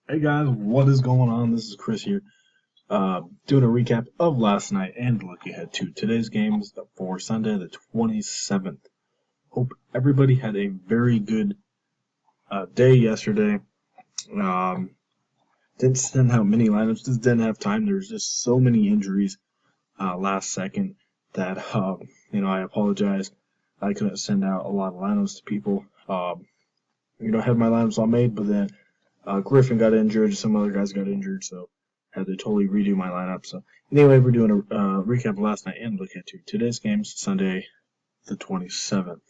Hey guys, what is going on? This is Chris here, doing a recap of last night and look ahead to today's games for Sunday the 27th. Hope everybody had a very good day yesterday. Um, didn't send out many lineups, just didn't have time. There's just so many injuries last second that I apologize. I couldn't send out a lot of lineups to people. I had my lineups all made, but then Griffin got injured, some other guys got injured, so had to totally redo my lineup. So anyway, we're doing a recap of last night and look at today's games, Sunday the 27th.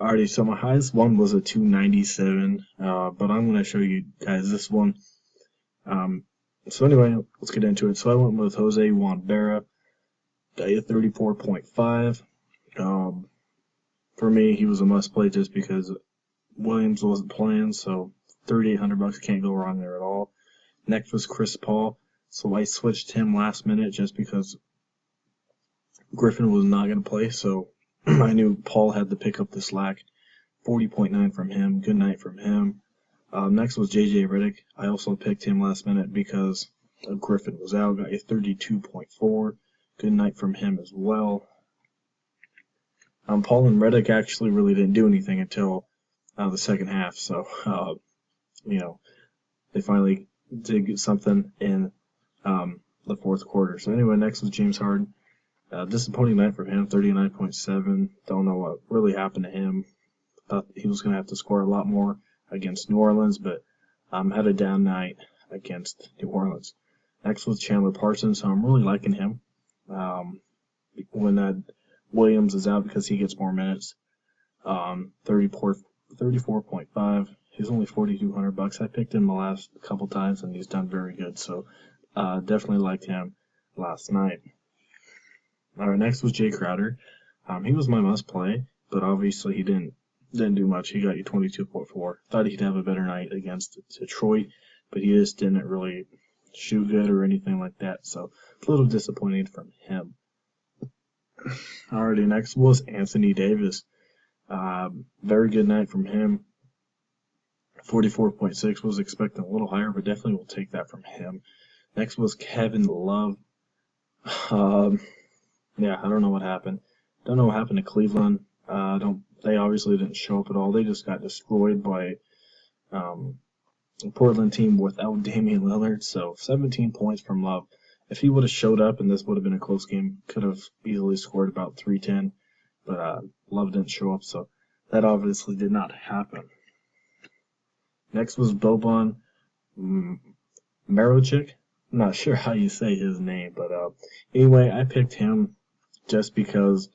Alrighty, so my highest one was a 297, but I'm going to show you guys this one. So anyway, let's get into it. So I went with Jose Juan Berra, got you 34.5. For me, he was a must play just because Williams wasn't playing, so $3,800 can't go wrong there at all. Next was Chris Paul, so I switched him last minute just because Griffin was not going to play, so I knew Paul had to pick up the slack. 40.9 from him, good night from him. Next was JJ Redick. I also picked him last minute because Griffin was out, got a 32.4, good night from him as well. Paul and Redick actually really didn't do anything until the second half, so they finally did get something in the fourth quarter. So anyway, next was James Harden. Disappointing night for him, 39.7. Don't know what really happened to him. Thought he was going to have to score a lot more against New Orleans, but had a down night against New Orleans. Next was Chandler Parsons, so I'm really liking him when Williams is out because he gets more minutes. 34.5. He's only $4,200. I picked him the last couple times, and he's done very good. So definitely liked him last night. All right, next was Jay Crowder. He was my must play, but obviously he didn't do much. He got you 22.4. Thought he'd have a better night against Detroit, but he just didn't really shoot good or anything like that. So a little disappointing from him. Alrighty, next was Anthony Davis. Very good night from him. 44.6, was expecting a little higher, but definitely will take that from him. Next was Kevin Love. Yeah, I don't know what happened. Don't know what happened to Cleveland. They obviously didn't show up at all. They just got destroyed by a Portland team without Damian Lillard. So 17 points from Love. If he would have showed up and this would have been a close game, could have easily scored about 310. But Love didn't show up, so that obviously did not happen. Next was Boban Marochik. I'm not sure how you say his name, but anyway, I picked him just because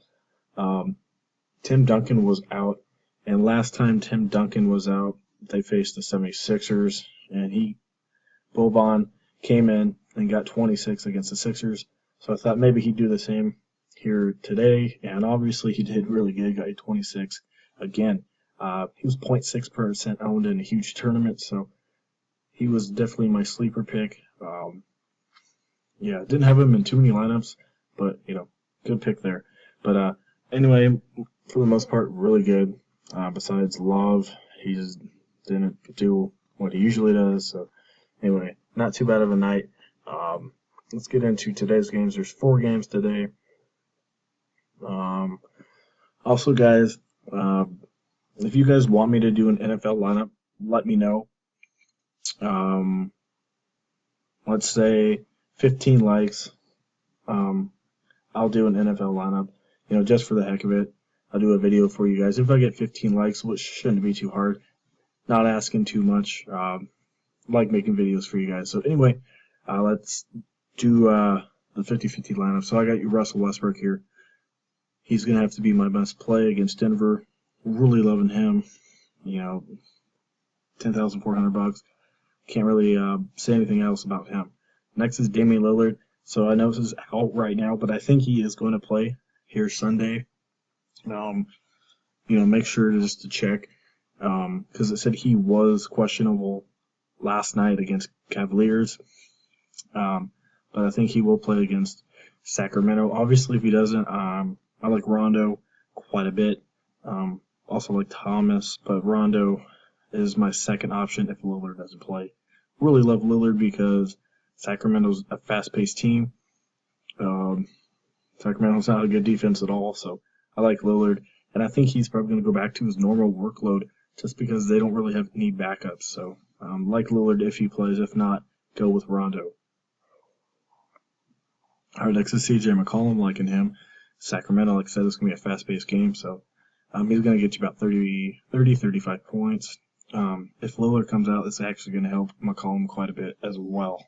Tim Duncan was out, and last time Tim Duncan was out, they faced the 76ers, and Boban came in and got 26 against the Sixers, so I thought maybe he'd do the same here today, and obviously he did really good, got 26 again. He was 0.6% owned in a huge tournament, so he was definitely my sleeper pick. Didn't have him in too many lineups, but good pick there. But anyway, for the most part, really good. Besides Love, he just didn't do what he usually does. So anyway, not too bad of a night. Let's get into today's games. There's 4 games today. Also, guys, if you guys want me to do an NFL lineup, let me know. Let's say 15 likes. I'll do an NFL lineup, just for the heck of it. I'll do a video for you guys. If I get 15 likes, which shouldn't be too hard, not asking too much. Like making videos for you guys. So anyway, let's do the 50-50 lineup. So I got you Russell Westbrook here. He's going to have to be my best play against Denver. Really loving him. $10,400. Can't really say anything else about him. Next is Damian Lillard. So I know this is out right now, but I think he is going to play here Sunday. Make sure just to check because it said he was questionable last night against Cavaliers. But I think he will play against Sacramento. Obviously, if he doesn't, I like Rondo quite a bit. Also like Thomas, but Rondo is my second option if Lillard doesn't play. really love Lillard because Sacramento's a fast-paced team. Um, Sacramento's not a good defense at all, so I like Lillard, and I think he's probably going to go back to his normal workload just because they don't really have any backups. So like Lillard if he plays. If not, go with Rondo. All right, next is CJ McCollum, liking him. Sacramento, like I said, it's going to be a fast-paced game, so he's going to get you about 35 points. If Lillard comes out, it's actually going to help McCollum quite a bit as well.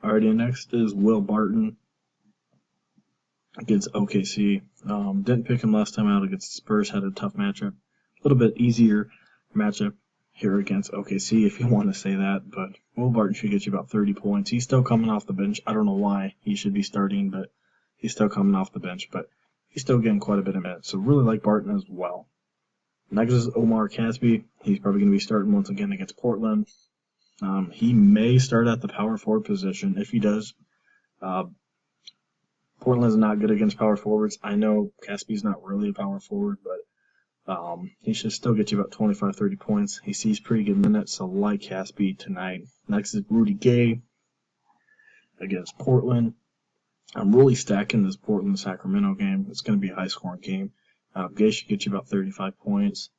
Alrighty, next is Will Barton against OKC. Didn't pick him last time out against the Spurs, had a tough matchup. A little bit easier matchup here against OKC, if you want to say that, but Will Barton should get you about 30 points. He's still coming off the bench. I don't know why he should be starting, but he's still coming off the bench, but he's still getting quite a bit of minutes, so really like Barton as well. Next is Omar Caspi. He's probably going to be starting once again against Portland. He may start at the power forward position. If he does, Portland's not good against power forwards. I know Caspi's not really a power forward, but he should still get you about 25, 30 points. He sees pretty good minutes, so like Caspi tonight. Next is Rudy Gay against Portland. I'm really stacking this Portland-Sacramento game. It's going to be a high-scoring game. Gay should get you about 35 points.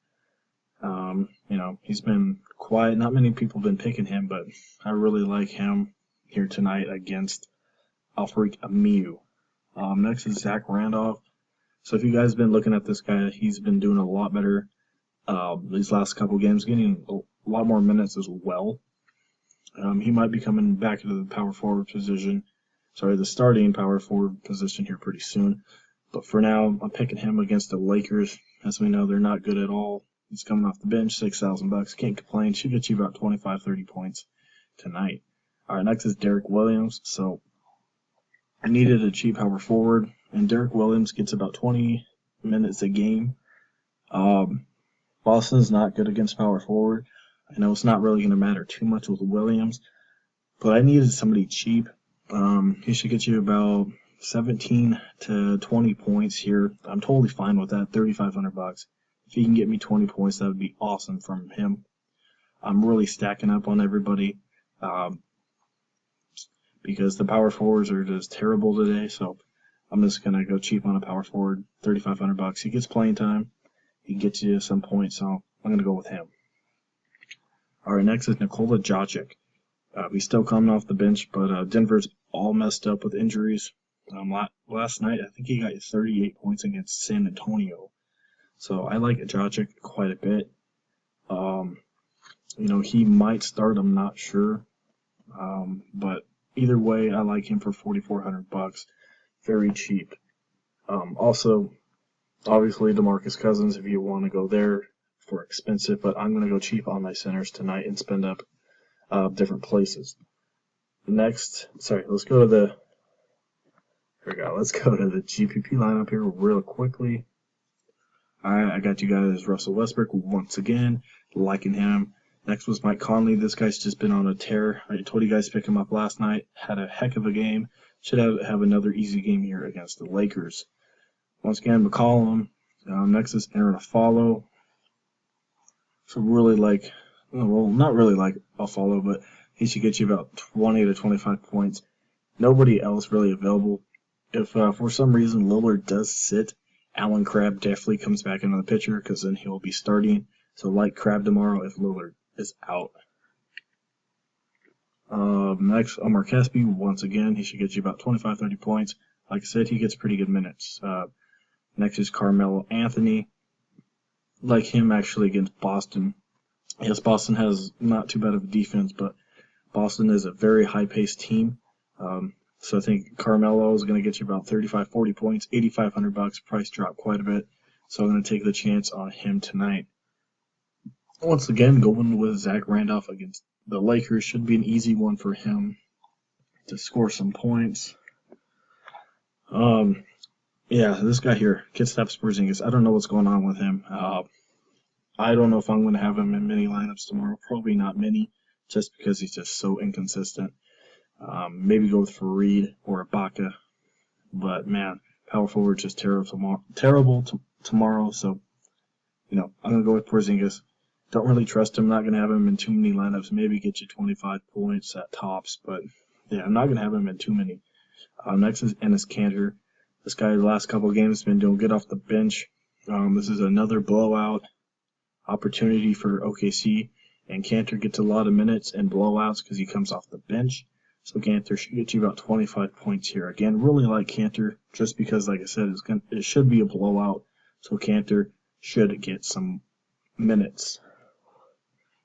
He's been quiet. Not many people have been picking him, but I really like him here tonight against Alfred Amiu. Next is Zach Randolph. So if you guys have been looking at this guy, he's been doing a lot better these last couple games, getting a lot more minutes as well. He might be coming back into the power forward position. The starting power forward position here pretty soon. But for now, I'm picking him against the Lakers. As we know, they're not good at all. He's coming off the bench, $6,000. Can't complain. Should get you about 25, 30 points tonight. All right, next is Derek Williams. So I needed a cheap power forward, and Derek Williams gets about 20 minutes a game. Boston's not good against power forward. I know it's not really going to matter too much with Williams, but I needed somebody cheap. He should get you about 17 to 20 points here. I'm totally fine with that, $3,500. If he can get me 20 points, that would be awesome from him. I'm really stacking up on everybody because the power forwards are just terrible today, so I'm just going to go cheap on a power forward, $3,500. He gets playing time. He gets you some points, so I'm going to go with him. All right, next is Nikola Jokic. He's still coming off the bench, but Denver's all messed up with injuries. Last night, I think he got 38 points against San Antonio. So I like Jokic quite a bit. He might start, I'm not sure. But either way, I like him for $4,400. Very cheap. Also, obviously, DeMarcus Cousins, if you want to go there for expensive, but I'm going to go cheap on my centers tonight and spend up different places. Next, let's go to the GPP lineup here real quickly. Alright, I got you guys Russell Westbrook once again, liking him. Next was Mike Conley. This guy's just been on a tear. I told you guys to pick him up last night. Had a heck of a game. Should have another easy game here against the Lakers. Once again, McCollum. Next is Aaron Affollo. So not really like Affollo, but he should get you about 20 to 25 points. Nobody else really available. If for some reason Lillard does sit, Allen Crabbe definitely comes back into the picture because then he'll be starting. So like Crabbe tomorrow if Lillard is out. Next, Omar Caspi, once again, he should get you about 25, 30 points. Like I said, he gets pretty good minutes. Next is Carmelo Anthony. Like him actually against Boston. Yes, Boston has not too bad of a defense, but Boston is a very high-paced team. So I think Carmelo is going to get you about 35, 40 points, $8,500. Price drop quite a bit. So I'm going to take the chance on him tonight. Once again, going with Zach Randolph against the Lakers should be an easy one for him to score some points. This guy here, Kristaps Porzingis. I don't know what's going on with him. I don't know if I'm going to have him in many lineups tomorrow. Probably not many, just because he's just so inconsistent. Maybe go with Fareed or Ibaka. But, man, power forward's just terrible tomorrow. So, I'm going to go with Porzingis. Don't really trust him. Not going to have him in too many lineups. Maybe get you 25 points at tops, but yeah, I'm not going to have him in too many. Next is Enes Kanter. This guy, the last couple of games, has been doing good off the bench. This is another blowout opportunity for OKC, and Kanter gets a lot of minutes and blowouts because he comes off the bench. So Kanter should get you about 25 points here. Again, really like Kanter just because, like I said, it should be a blowout. So Kanter should get some minutes.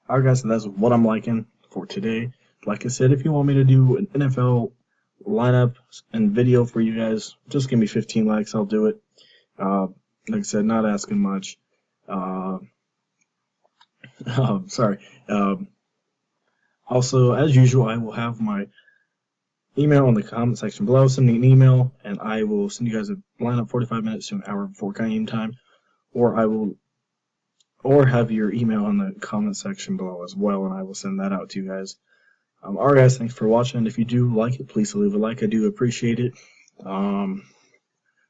Alright guys, so that's what I'm liking for today. Like I said, if you want me to do an NFL lineup and video for you guys, just give me 15 likes, I'll do it. Like I said, not asking much. Sorry. Also, as usual, I will have my email in the comment section below. Send me an email, and I will send you guys a lineup 45 minutes to an hour before game time, or have your email in the comment section below as well, and I will send that out to you guys. Alright guys, thanks for watching. If you do like it, please leave a like. I do appreciate it. I'm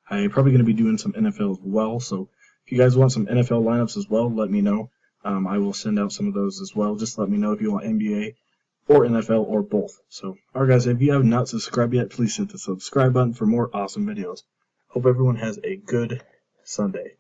probably going to be doing some NFL as well, so if you guys want some NFL lineups as well, let me know. I will send out some of those as well. Just let me know if you want NBA or NFL or both. So, alright guys, if you have not subscribed yet, please hit the subscribe button for more awesome videos. Hope everyone has a good Sunday.